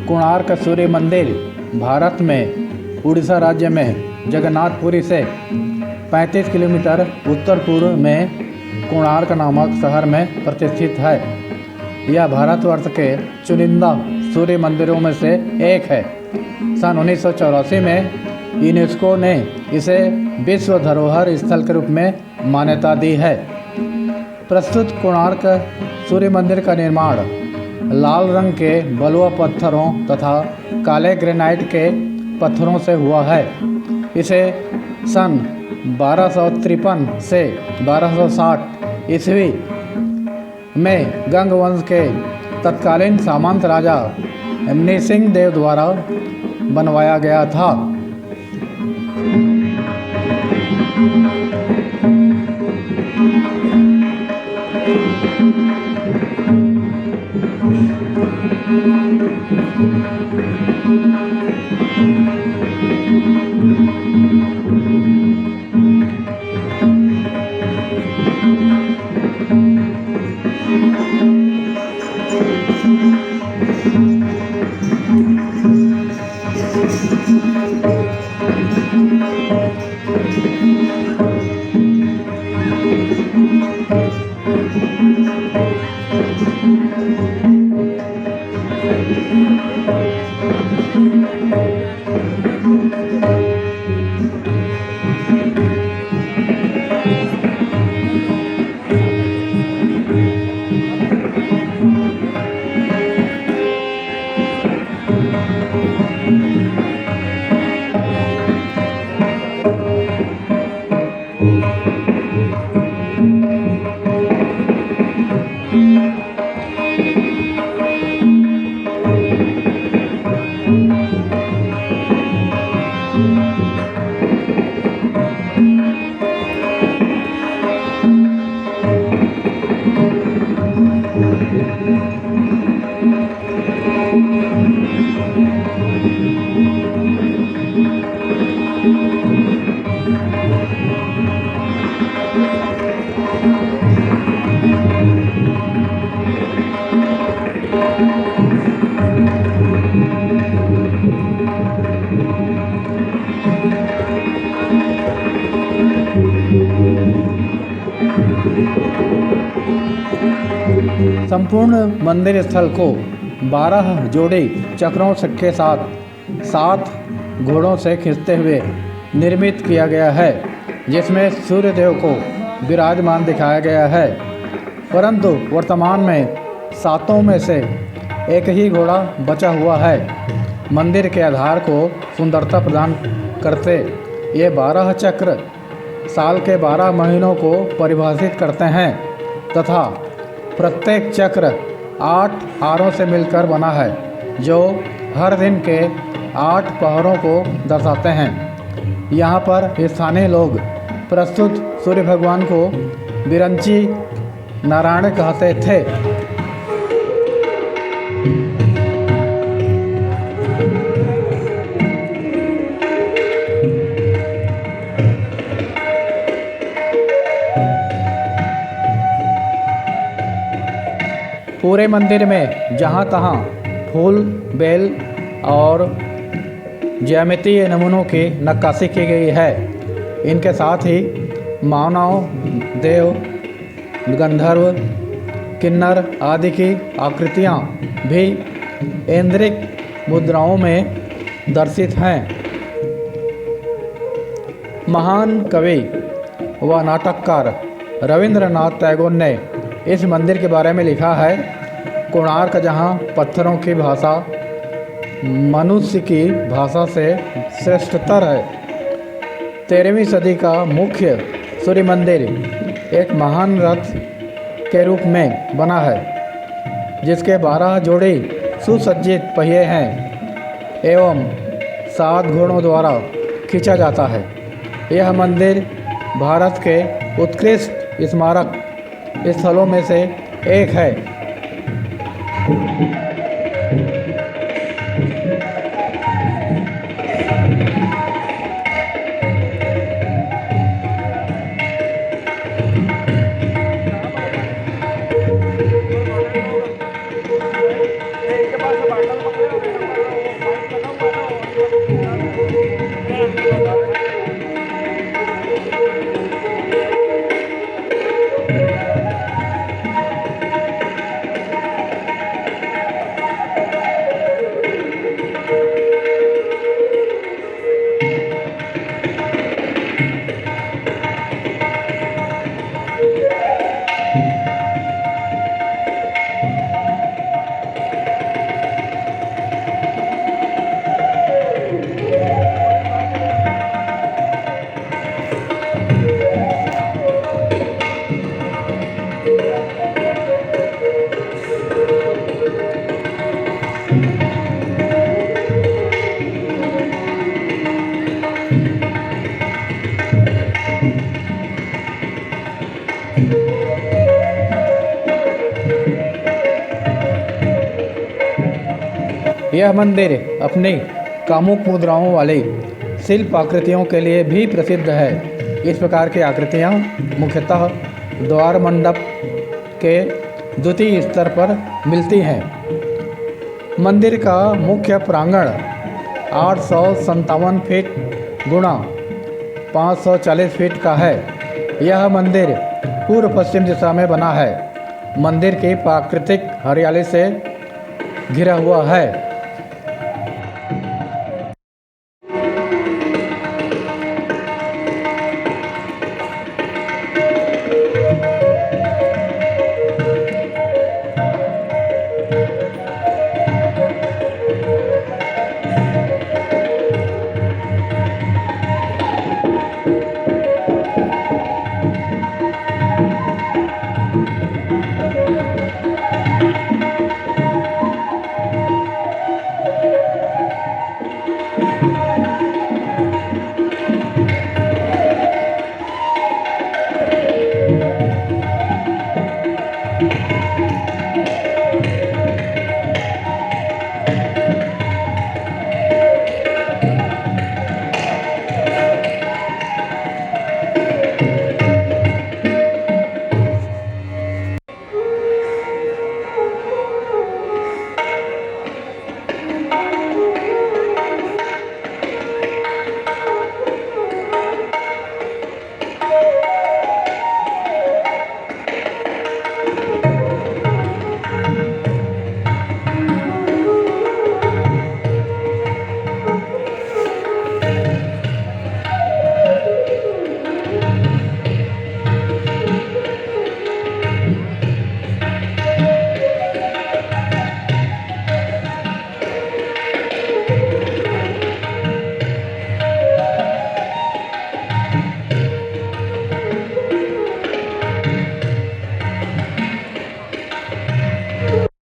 कोणार्क सूर्य मंदिर भारत में उड़ीसा राज्य में जगन्नाथपुरी से 35 किलोमीटर उत्तर पूर्व में कोणार्क नामक शहर में प्रतिष्ठित है। यह भारतवर्ष के चुनिंदा सूर्य मंदिरों में से एक है। सन 1984 में यूनेस्को ने इसे विश्व धरोहर स्थल के रूप में मान्यता दी है। प्रस्तुत कोणार्क सूर्य मंदिर का निर्माण लाल रंग के बलुआ पत्थरों तथा काले ग्रेनाइट के पत्थरों से हुआ है। इसे सन 1253 से 1260 ईस्वी में गंग वंश के तत्कालीन सामंत राजा नृसिंह देव द्वारा बनवाया गया था। संपूर्ण मंदिर स्थल को 12 जोड़ी चक्रों के साथ 7 घोड़ों से खींचते हुए निर्मित किया गया है, जिसमें सूर्य देव को विराजमान दिखाया गया है। परंतु वर्तमान में 7 में से एक ही घोड़ा बचा हुआ है। मंदिर के आधार को सुंदरता प्रदान करते ये 12 चक्र साल के 12 महीनों को परिभाषित करते हैं तथा प्रत्येक चक्र 8 आरों से मिलकर बना है, जो हर दिन के 8 पहरों को दर्शाते हैं। यहाँ पर स्थानीय लोग प्रस्तुत सूर्य भगवान को बिरंची नारायण कहते थे। पूरे मंदिर में जहाँ तहाँ फूल, बेल और ज्यामितीय नमूनों की नक्काशी की गई है। इनके साथ ही मानव, देव, गंधर्व, किन्नर आदि की आकृतियाँ भी ऐन्द्रिक मुद्राओं में दर्शित हैं। महान कवि व नाटककार रविंद्रनाथ टैगोर ने इस मंदिर के बारे में लिखा है, कोणार्क जहाँ पत्थरों की भाषा मनुष्य की भाषा से श्रेष्ठतर है। 13वीं सदी का मुख्य सूर्य मंदिर एक महान रथ के रूप में बना है, जिसके 12 जोड़ी सुसज्जित पहिए हैं एवं 7 घोड़ों द्वारा खींचा जाता है। यह मंदिर भारत के उत्कृष्ट स्मारक स्थलों में से एक है। यह मंदिर अपनी कामुक मुद्राओं वाली शिल्प आकृतियों के लिए भी प्रसिद्ध है। इस प्रकार की आकृतियाँ मुख्यतः द्वार मंडप के द्वितीय स्तर पर मिलती हैं। मंदिर का मुख्य प्रांगण 857 फीट गुणा 540 फीट का है। यह मंदिर पूर्व पश्चिम दिशा में बना है। मंदिर की प्राकृतिक हरियाली से घिरा हुआ है।